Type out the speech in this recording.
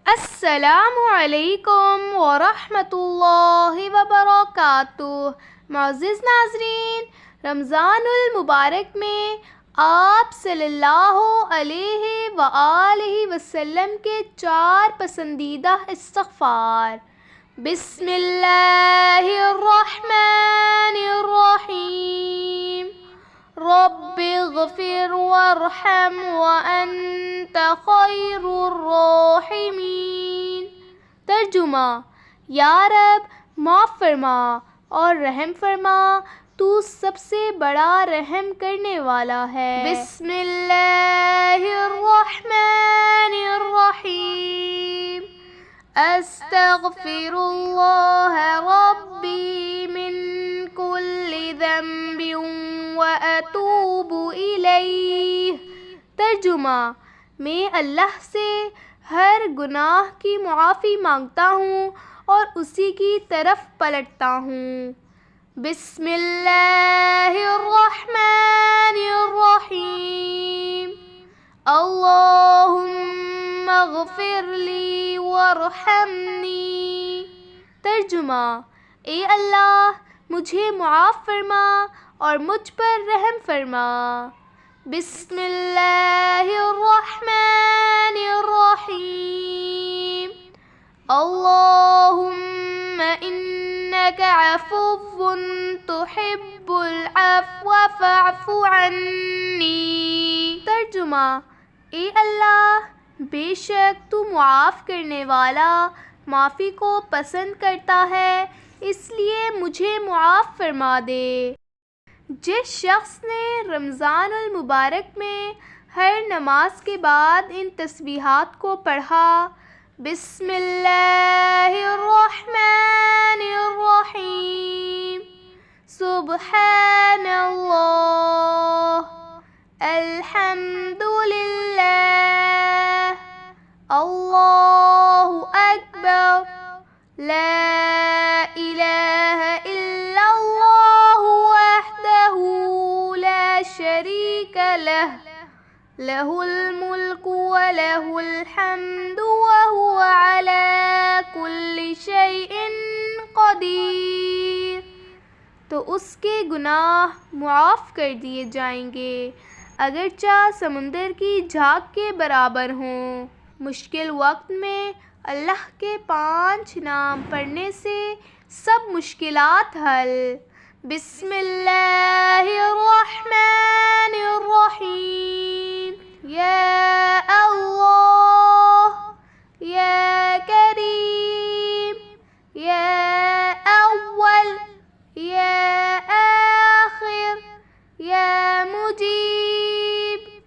السلام علیکم ورحمۃ اللہ وبرکاتہ۔ معزز ناظرین، رمضان المبارک میں آپ صلی اللہ علیہ وآلہ وسلم کے 4 پسندیدہ استغفار۔ بسم اللہ الرحمن الرحیم۔ رب اغفر وارحم وانت خیر الراحمین۔ ترجمہ: یا رب، معاف فرما اور رحم فرما، تو سب سے بڑا رحم کرنے والا ہے۔ بسم اللہ الرحمن الرحیم۔ استغفر اللہ ربی من کل ذنب وَأَتُوبُ إِلَيْهِ۔ ترجمہ: میں اللہ سے ہر گناہ کی معافی مانگتا ہوں اور اسی کی طرف پلٹتا ہوں۔ بسم اللہ الرحمن الرحیم۔ اللہم اغفر لی وارحمنی۔ ترجمہ: اے اللہ، مجھے معاف فرما اور مجھ پر رحم فرما۔ بسم اللہ الرحمن الرحیم۔ اللہم انک عفو تحب العفو فاعف عنی۔ ترجمہ: اے اللہ، بے شک تو معاف کرنے والا، معافی کو پسند کرتا ہے، اس لیے مجھے معاف فرما دے۔ جس شخص نے رمضان المبارک میں ہر نماز کے بعد ان تسبیحات کو پڑھا: بسم اللہ الرحمن الرحیم، سبحان اللہ، الحمد للہ، اللہ اکبر، لا الہ الا اللہ وحدہ لا شریک لہ، لہ الملک ولہ الحمد وہو علی کل شیء قدیر۔ تو اس کے گناہ معاف کر دیے جائیں گے، اگرچہ سمندر کی جھاگ کے برابر ہوں۔ مشکل وقت میں اللہ کے 5 نام پڑھنے سے سب مشکلات حل۔ بسم اللہ الرحمن الرحیم۔ یا اللہ، یا کریم، یا اول، یا آخر، یا